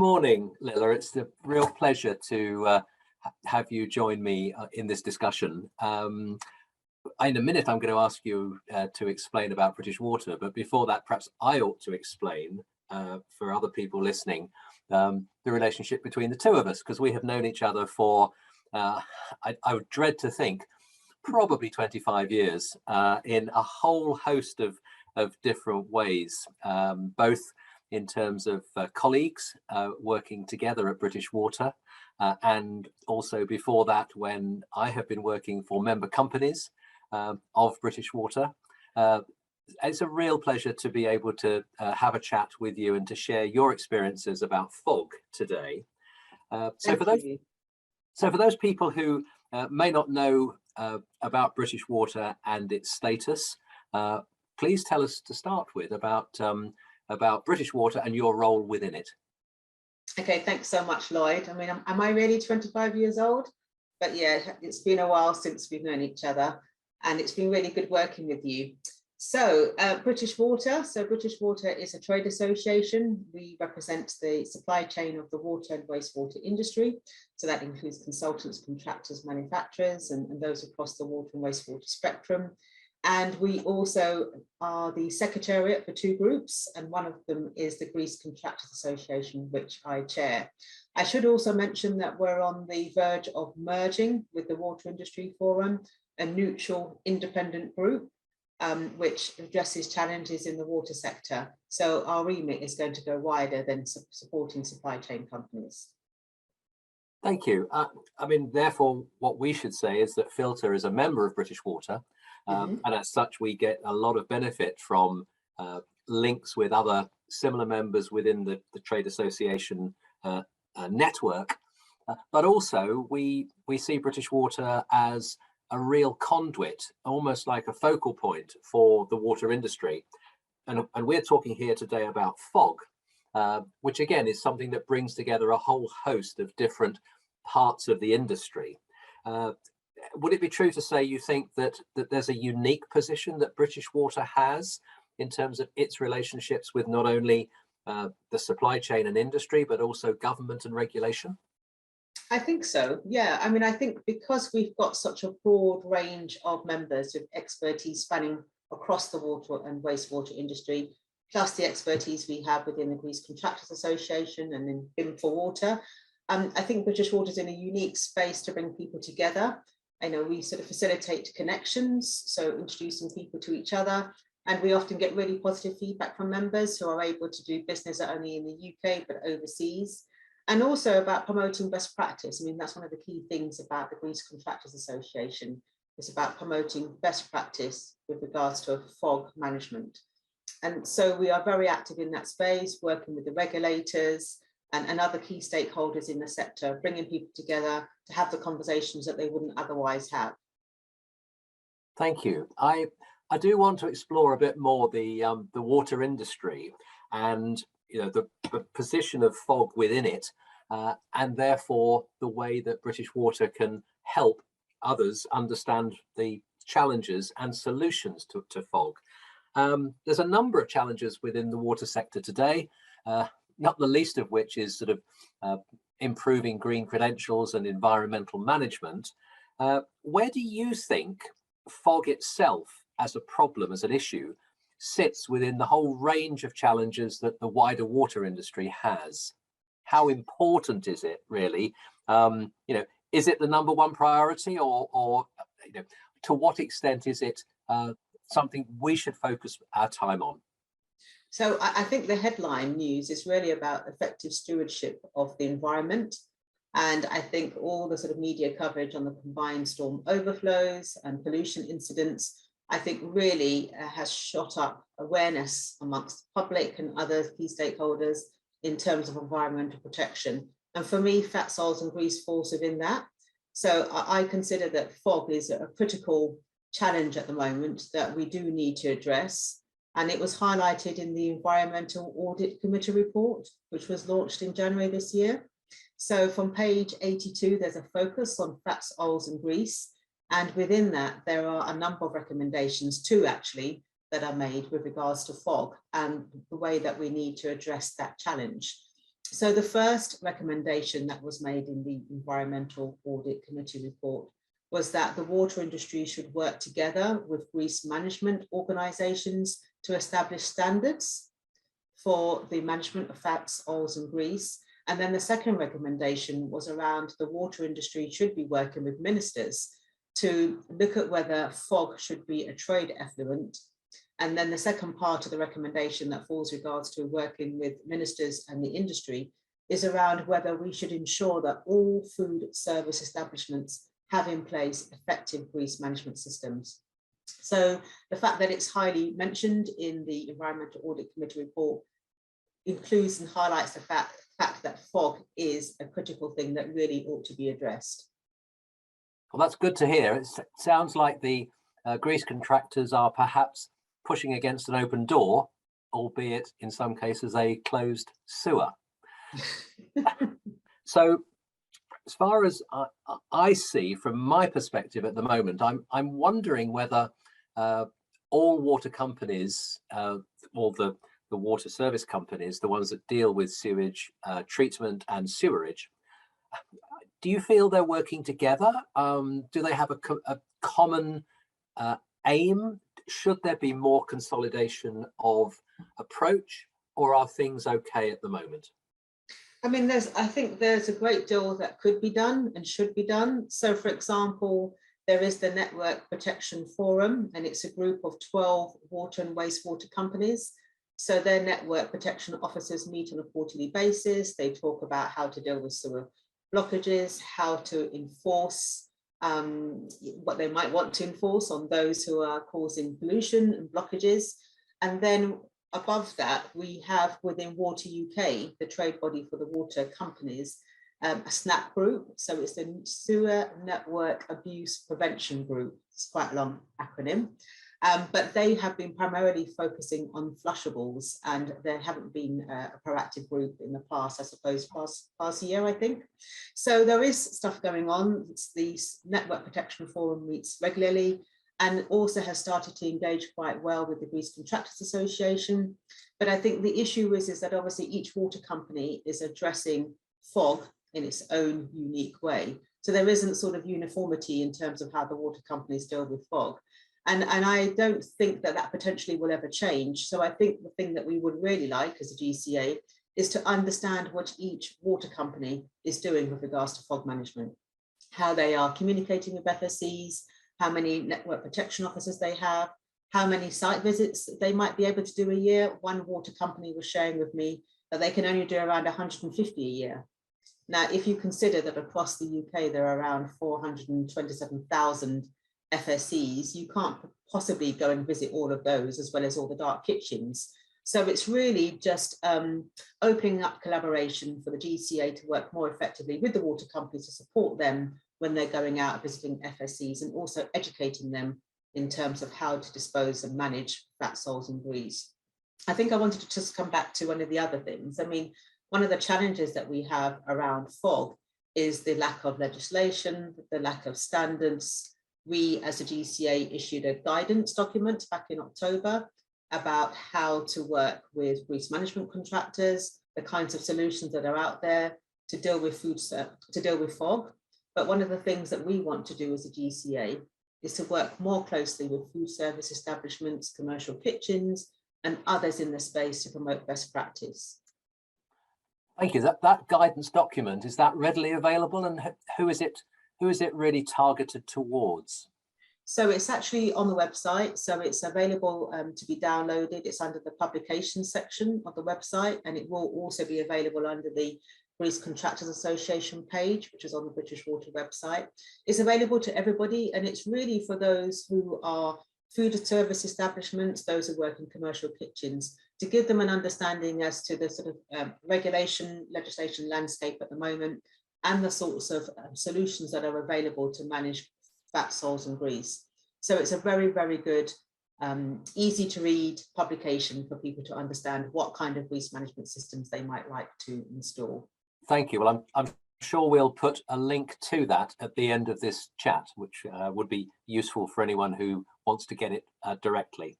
morning, Lila. It's a real pleasure to have you join me in this discussion. In a minute, I'm going to ask you to explain about British Water, but before that, perhaps I ought to explain for other people listening the relationship between the two of us, because we have known each other for, I would dread to think, probably 25 years in a whole host of different ways, both in terms of colleagues working together at British Water, and also before that when I have been working for member companies of British Water. It's a real pleasure to be able to have a chat with you and to share your experiences about fog today. So for those people who may not know about British Water and its status, please tell us to start with about British Water and your role within it. Okay, thanks so much, Lloyd. I mean, am I really 25 years old? But yeah, it's been a while since we've known each other, and it's been really good working with you. So British Water. So British Water is a trade association. We represent the supply chain of the water and wastewater industry. So that includes consultants, contractors, manufacturers, and those across the water and wastewater spectrum. And we also are the secretariat for two groups, and one of them is the Greece Contractors Association, which I chair. I should also mention that we're on the verge of merging with the Water Industry Forum, a neutral independent group, which addresses challenges in the water sector. So our remit is going to go wider than supporting supply chain companies. Thank you. I mean, therefore, what we should say is that Filter is a member of British Water, and as such, we get a lot of benefit from links with other similar members within the trade association network. But also, we see British Water as a real conduit, almost like a focal point for the water industry. And we're talking here today about fog, which again is something that brings together a whole host of different parts of the industry. Would it be true to say you think that there's a unique position that British Water has in terms of its relationships with not only the supply chain and industry, but also government and regulation? I think so, yeah. I mean, I think because we've got such a broad range of members with expertise spanning across the water and wastewater industry, plus the expertise we have within the Greece Contractors Association and in BIM for Water, I think British Water is in a unique space to bring people together. I know we sort of facilitate connections, so introducing people to each other, and we often get really positive feedback from members who are able to do business not only in the UK but overseas, and also about promoting best practice. I mean, that's one of the key things about the Greece Contractors Association. It's about promoting best practice with regards to fog management. And so we are very active in that space, working with the regulators and other key stakeholders in the sector, bringing people together to have the conversations that they wouldn't otherwise have. Thank you. I do want to explore a bit more the water industry and the position of fog within it, and therefore the way that British Water can help others understand the challenges and solutions to fog. There's a number of challenges within the water sector today, not the least of which is sort of improving green credentials and environmental management. Where do you think fog itself as a problem, as an issue, sits within the whole range of challenges that the wider water industry has? How important is it really? Is it the number one priority, or to what extent is it something we should focus our time on? So I think the headline news is really about effective stewardship of the environment. And I think all the sort of media coverage on the combined storm overflows and pollution incidents, I think really has shot up awareness amongst the public and other key stakeholders in terms of environmental protection. And for me, fat soils and grease falls within that. So I consider that fog is a critical challenge at the moment that we do need to address. And it was highlighted in the Environmental Audit Committee report, which was launched in January this year. So from page 82, there's a focus on fats, oils and grease. And within that, there are a number of recommendations, two actually, that are made with regards to fog and the way that we need to address that challenge. So the first recommendation that was made in the Environmental Audit Committee report was that the water industry should work together with grease management organisations to establish standards for the management of fats, oils and grease. And then the second recommendation was around the water industry should be working with ministers to look at whether fog should be a trade effluent. And then the second part of the recommendation that falls regards to working with ministers and the industry is around whether we should ensure that all food service establishments have in place effective grease management systems. So the fact that it's highly mentioned in the Environmental Audit Committee report includes and highlights the fact that fog is a critical thing that really ought to be addressed. Well, that's good to hear. It sounds like the grease contractors are perhaps pushing against an open door, albeit in some cases a closed sewer. So as far as I see from my perspective at the moment, I'm wondering whether all water companies or the water service companies, the ones that deal with sewage treatment and sewerage, do you feel they're working together? Do they have a common aim? Should there be more consolidation of approach, or are things okay at the moment? I mean, I think there's a great deal that could be done and should be done. So, for example, there is the Network Protection Forum, and it's a group of 12 water and wastewater companies. So their network protection officers meet on a quarterly basis. They talk about how to deal with sewer blockages, how to enforce what they might want to enforce on those who are causing pollution and blockages. And then above that, we have within Water UK, the trade body for the water companies, a SNAP group. So it's the Sewer Network Abuse Prevention Group. It's quite a long acronym. But they have been primarily focusing on flushables, and there haven't been a proactive group in the past, I suppose, past year, I think. So there is stuff going on. The Network Protection Forum meets regularly and also has started to engage quite well with the Grease Contractors Association. But I think the issue is that obviously each water company is addressing fog in its own unique way. So there isn't sort of uniformity in terms of how the water companies deal with fog. And I don't think that potentially will ever change. So I think the thing that we would really like as a GCA is to understand what each water company is doing with regards to fog management, how they are communicating with FSCs, how many network protection officers they have, how many site visits they might be able to do a year. One water company was sharing with me that they can only do around 150 a year. Now, if you consider that across the UK, there are around 427,000 FSCs, you can't possibly go and visit all of those as well as all the dark kitchens. So it's really just opening up collaboration for the GCA to work more effectively with the water companies to support them when they're going out visiting FSCs, and also educating them in terms of how to dispose and manage fat, soils and grease. I think I wanted to just come back to one of the other things. I mean, one of the challenges that we have around fog is the lack of legislation, the lack of standards. We as a GCA issued a guidance document back in October about how to work with grease management contractors, the kinds of solutions that are out there to deal with fog. But one of the things that we want to do as a GCA is to work more closely with food service establishments, commercial kitchens, and others in the space to promote best practice. Thank you. That guidance document, is that readily available, and who is it really targeted towards? So it's actually on the website. So it's available to be downloaded. It's under the publications section of the website, and it will also be available under the Grease Contractors Association page, which is on the British Water website. It's available to everybody, and it's really for those who are food service establishments, those who work in commercial kitchens, to give them an understanding as to the sort of legislation landscape at the moment, and the sorts of solutions that are available to manage fat, soils and grease. So it's a very, very good, easy to read publication for people to understand what kind of grease management systems they might like to install. Thank you. Well, I'm sure we'll put a link to that at the end of this chat, which would be useful for anyone who wants to get it directly.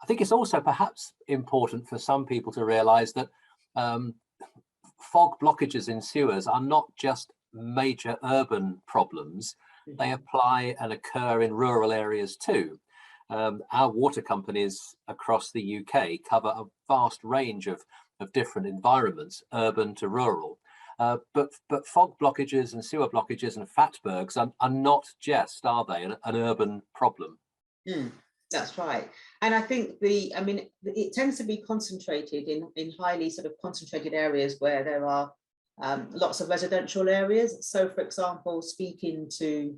I think it's also perhaps important for some people to realise that fog blockages in sewers are not just major urban problems, they apply and occur in rural areas too. Our water companies across the UK cover a vast range of different environments, urban to rural. But fog blockages and sewer blockages and fatbergs are not just, are they, an urban problem? That's right. And I think it tends to be concentrated in highly sort of concentrated areas where there are lots of residential areas. So, for example, speaking to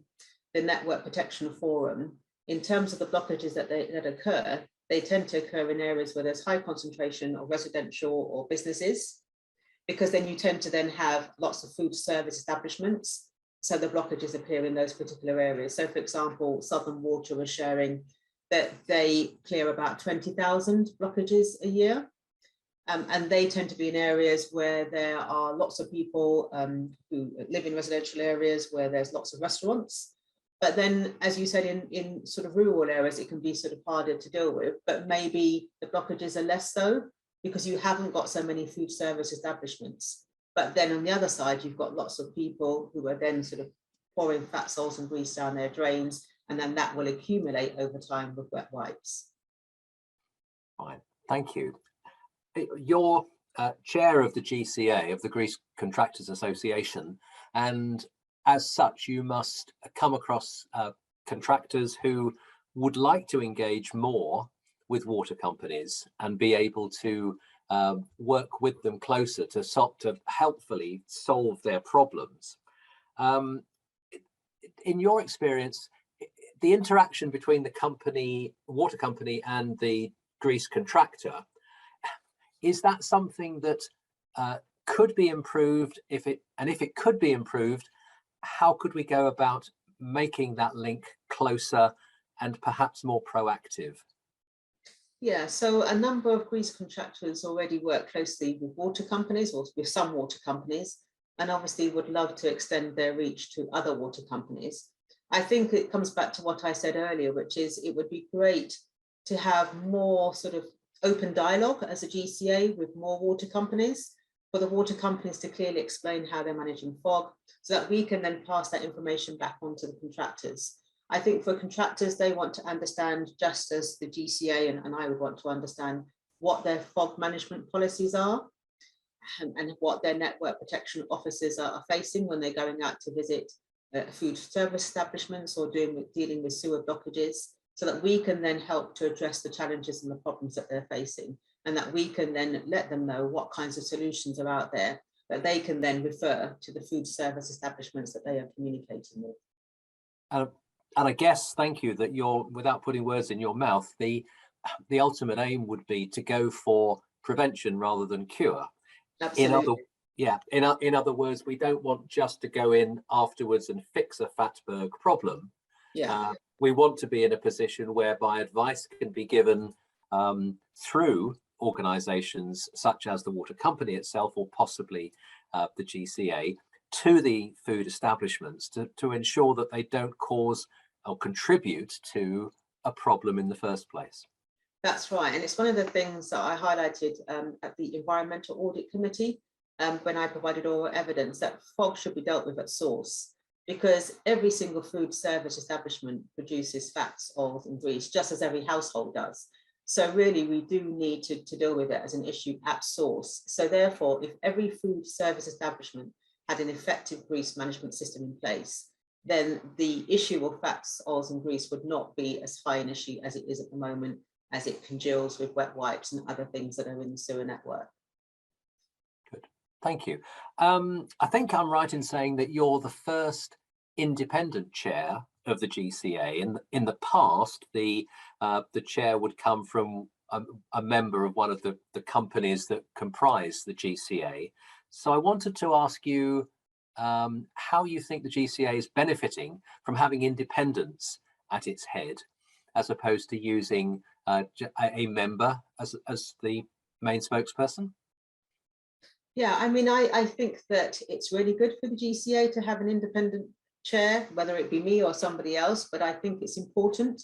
the Network Protection Forum, in terms of the blockages that occur, they tend to occur in areas where there's high concentration of residential or businesses, because then you tend to then have lots of food service establishments. So the blockages appear in those particular areas. So, for example, Southern Water was sharing that they clear about 20,000 blockages a year. And they tend to be in areas where there are lots of people who live in residential areas where there's lots of restaurants. But then, as you said, in sort of rural areas, it can be sort of harder to deal with, but maybe the blockages are less so because you haven't got so many food service establishments. But then on the other side, you've got lots of people who are then sort of pouring fat, salts and grease down their drains, and then that will accumulate over time with wet wipes. Fine, thank you. You're chair of the GCA, of the Grease Contractors Association, and as such, you must come across contractors who would like to engage more with water companies and be able to work with them closer to helpfully solve their problems. In your experience, the interaction between the water company and the grease contractor, is that something that could be improved? If it could be improved, how could we go about making that link closer and perhaps more proactive? Yeah, so a number of grease contractors already work closely with water companies, or with some water companies, and obviously would love to extend their reach to other water companies. I think it comes back to what I said earlier, which is it would be great to have more sort of open dialogue as a GCA with more water companies, for the water companies to clearly explain how they're managing fog, so that we can then pass that information back on to the contractors. I think for contractors, they want to understand, just as the GCA and I would want to understand, what their fog management policies are and what their network protection officers are facing when they're going out to visit food service establishments or dealing with sewer blockages, so that we can then help to address the challenges and the problems that they're facing, and that we can then let them know what kinds of solutions are out there that they can then refer to the food service establishments that they are communicating with. And I guess, thank you, that you're, without putting words in your mouth, the ultimate aim would be to go for prevention rather than cure. Absolutely. In other words, we don't want just to go in afterwards and fix a fatberg problem. Yeah. We want to be in a position whereby advice can be given through organisations such as the water company itself, or possibly the GCA, to the food establishments to ensure that they don't cause or contribute to a problem in the first place. That's right. And it's one of the things that I highlighted at the Environmental Audit Committee when I provided oral evidence, that fog should be dealt with at source, because every single food service establishment produces fats, oils and grease, just as every household does. So really, we do need to deal with it as an issue at source. So therefore, if every food service establishment had an effective grease management system in place, then the issue of fats, oils and grease would not be as high an issue as it is at the moment, as it congeals with wet wipes and other things that are in the sewer network. Good, thank you. I think I'm right in saying that you're the first independent chair of the GCA. In the past, the chair would come from a member of one of the companies that comprise the GCA. So I wanted to ask you how you think the GCA is benefiting from having independence at its head, as opposed to using a member as the main spokesperson. Yeah, I mean, I think that it's really good for the GCA to have an independent chair, whether it be me or somebody else, but I think it's important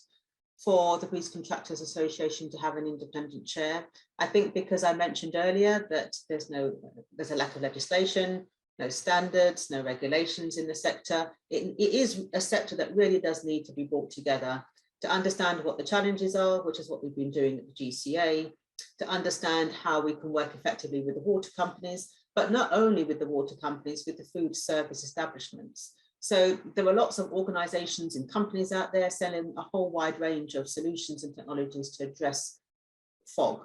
for the Grease Contractors Association to have an independent chair. I think because I mentioned earlier that there's a lack of legislation, no standards, no regulations in the sector. It is a sector that really does need to be brought together to understand what the challenges are, which is what we've been doing at the GCA, to understand how we can work effectively with the water companies, but not only with the water companies, with the food service establishments. So there are lots of organizations and companies out there selling a whole wide range of solutions and technologies to address fog.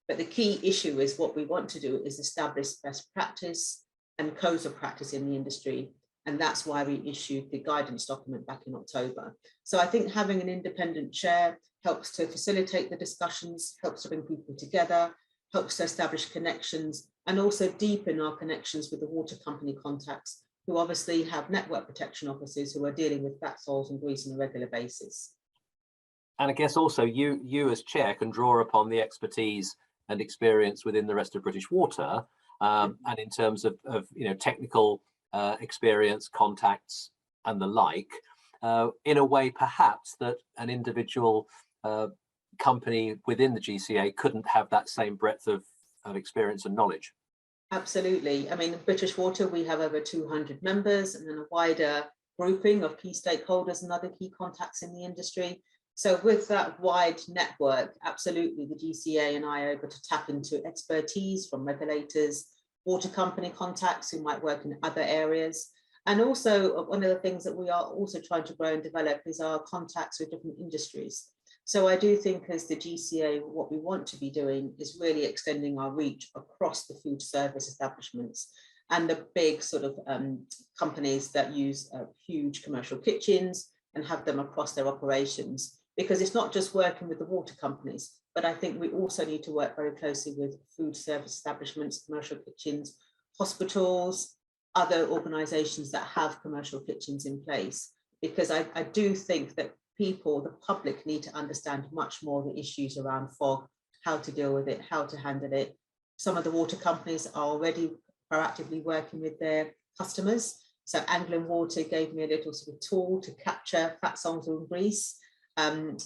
But the key issue is what we want to do is establish best practice and codes of practice in the industry. And that's why we issued the guidance document back in October. So I think having an independent chair helps to facilitate the discussions, helps to bring people together, helps to establish connections, and also deepen our connections with the water company contacts, who obviously have network protection officers who are dealing with fat soils and grease on a regular basis. And I guess also you as chair can draw upon the expertise and experience within the rest of British Water, and in terms of technical experience, contacts, and the like, in a way perhaps that an individual company within the GCA couldn't have that same breadth of experience and knowledge. Absolutely. I mean, in British Water, we have over 200 members and then a wider grouping of key stakeholders and other key contacts in the industry. So with that wide network, absolutely, the GCA and I are able to tap into expertise from regulators, water company contacts who might work in other areas. And also one of the things that we are also trying to grow and develop is our contacts with different industries. So I do think as the GCA, what we want to be doing is really extending our reach across the food service establishments and the big sort of companies that use huge commercial kitchens and have them across their operations. Because it's not just working with the water companies, but I think we also need to work very closely with food service establishments, commercial kitchens, hospitals, other organizations that have commercial kitchens in place. Because I do think that people, the public, need to understand much more the issues around fog, how to deal with it, how to handle it. Some of the water companies are already proactively working with their customers. So Anglian Water gave me a little sort of tool to capture fat soils and grease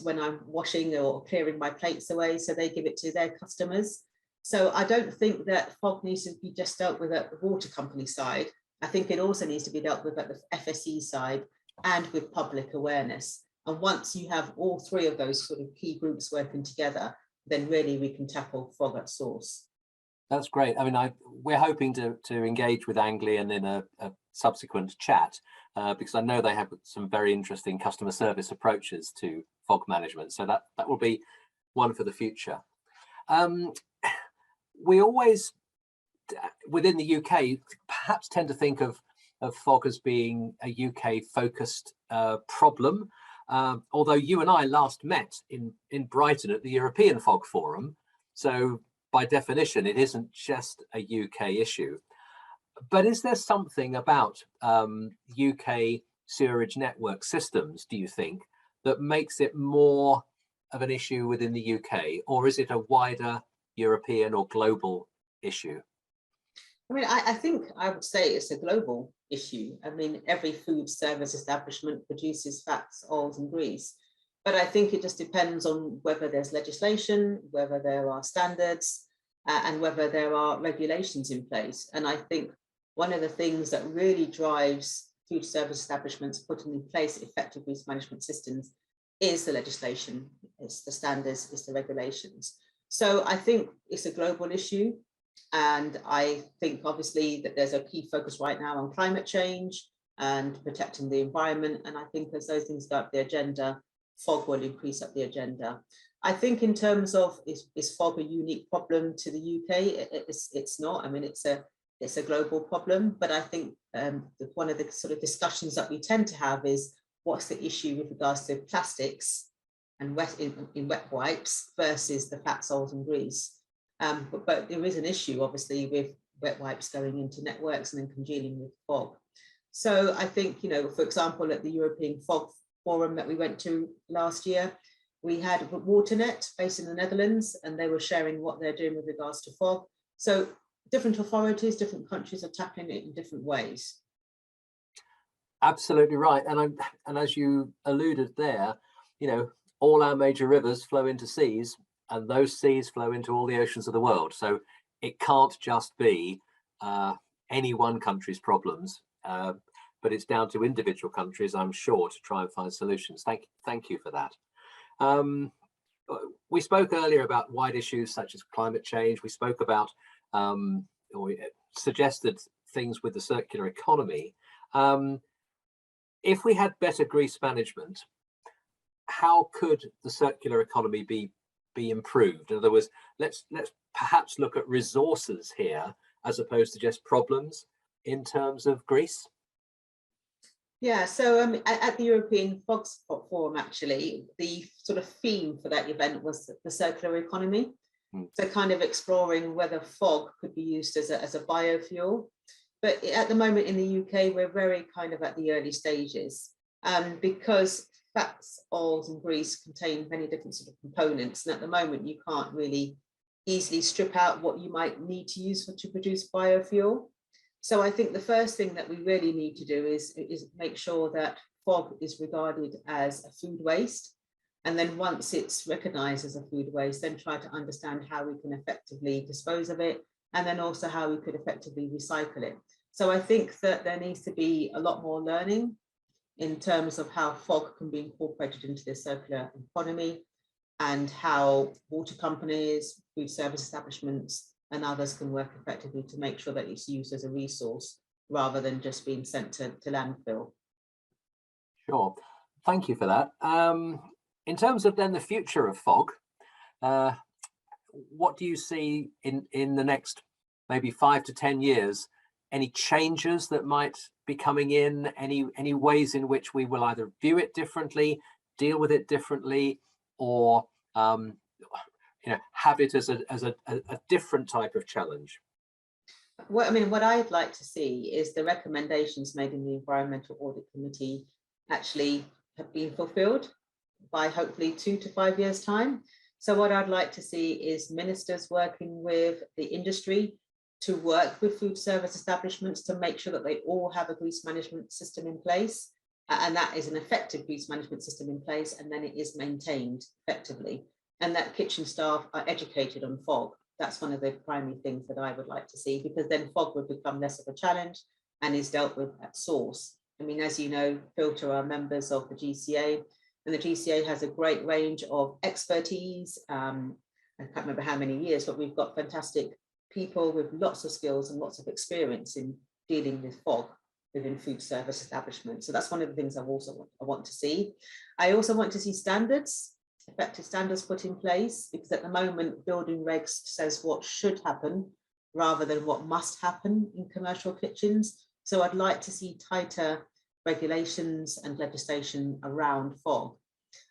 when I'm washing or clearing my plates away, so they give it to their customers. So I don't think that fog needs to be just dealt with at the water company side. I think it also needs to be dealt with at the FSE side and with public awareness. And once you have all three of those sort of key groups working together, then really we can tackle fog at source. That's great. I mean, we're hoping to engage with Anglian in a subsequent chat because I know they have some very interesting customer service approaches to fog management. So that will be one for the future. We always, within the UK, perhaps tend to think of fog as being a UK focused problem. Although you and I last met in Brighton at the European Fog Forum. So by definition, it isn't just a UK issue. But is there something about UK sewerage network systems, do you think, that makes it more of an issue within the UK? Or is it a wider European or global issue? I mean, I think I would say it's a global issue. I mean, every food service establishment produces fats, oils, and grease. But I think it just depends on whether there's legislation, whether there are standards, and whether there are regulations in place. And I think one of the things that really drives food service establishments putting in place effective grease management systems is the legislation, it's the standards, it's the regulations. So I think it's a global issue. And I think obviously that there's a key focus right now on climate change and protecting the environment. And I think as those things go up the agenda, fog will increase up the agenda. I think in terms of is fog a unique problem to the UK? It's not. I mean, it's a global problem. But I think one of the sort of discussions that we tend to have is what's the issue with regards to plastics and in wet wipes versus the fat, soils and grease. But there is an issue, obviously, with wet wipes going into networks and then congealing with fog. So I think, for example, at the European Fog Forum that we went to last year, we had WaterNet based in the Netherlands, and they were sharing what they're doing with regards to fog. So different authorities, different countries are tackling it in different ways. Absolutely right. And as you alluded there, all our major rivers flow into seas, and those seas flow into all the oceans of the world. So it can't just be any one country's problems, but it's down to individual countries, I'm sure, to try and find solutions. Thank you for that. We spoke earlier about wide issues such as climate change. We spoke about, or we suggested things with the circular economy. If we had better grease management, how could the circular economy be improved? In other words, let's perhaps look at resources here as opposed to just problems in terms of grease. Yeah, so at the European Fog Forum, actually, the sort of theme for that event was the circular economy. So kind of exploring whether fog could be used as a biofuel. But at the moment in the UK, we're very kind of at the early stages, because fats, oils and grease contain many different sort of components. And at the moment, you can't really easily strip out what you might need to use to produce biofuel. So I think the first thing that we really need to do is make sure that fog is regarded as a food waste. And then once it's recognized as a food waste, then try to understand how we can effectively dispose of it, and then also how we could effectively recycle it. So I think that there needs to be a lot more learning in terms of how fog can be incorporated into the circular economy, and how water companies, food service establishments, and others can work effectively to make sure that it's used as a resource rather than just being sent to landfill. Sure, thank you for that. In terms of then the future of fog, what do you see in the next maybe 5 to 10 years? Any changes that might be coming in? Any ways in which we will either view it differently, deal with it differently, or have it as a different type of challenge? Well, I mean, what I'd like to see is the recommendations made in the Environmental Audit Committee actually have been fulfilled by hopefully 2 to 5 years' time. So what I'd like to see is ministers working with the industry to work with food service establishments to make sure that they all have a grease management system in place, and that is an effective grease management system in place, and then it is maintained effectively, and that kitchen staff are educated on fog. That's one of the primary things that I would like to see, because then fog would become less of a challenge and is dealt with at source. I mean, as you know, Filter are members of the GCA, and the GCA has a great range of expertise. I can't remember how many years, but we've got fantastic people with lots of skills and lots of experience in dealing with fog within food service establishments. So that's one of the things I want to see. I also want to see standards, effective standards put in place, because at the moment building regs says what should happen rather than what must happen in commercial kitchens. So I'd like to see tighter regulations and legislation around fog.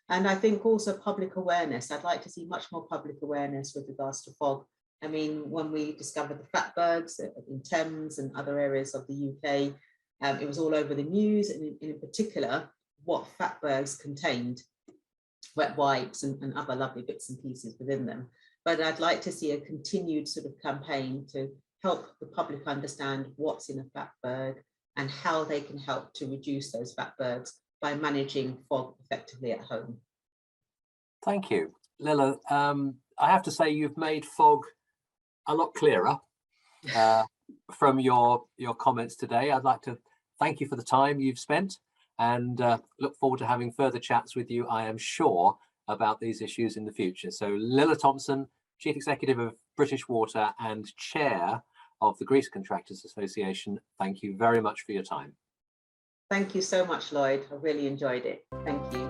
And I think also public awareness. I'd like to see much more public awareness with regards to fog. I mean, when we discovered the fatbergs in Thames and other areas of the UK, it was all over the news, and in particular, what fatbergs contained, wet wipes and other lovely bits and pieces within them. But I'd like to see a continued sort of campaign to help the public understand what's in a fatberg and how they can help to reduce those fatbergs by managing fog effectively at home. Thank you, Lila. I have to say you've made fog a lot clearer from your comments today. I'd like to thank you for the time you've spent, and look forward to having further chats with you, I am sure, about these issues in the future. So Lila Thompson, Chief Executive of British Water and Chair of the Grease Contractors Association, thank you very much for your time. Thank you so much, Lloyd. I really enjoyed it. Thank you.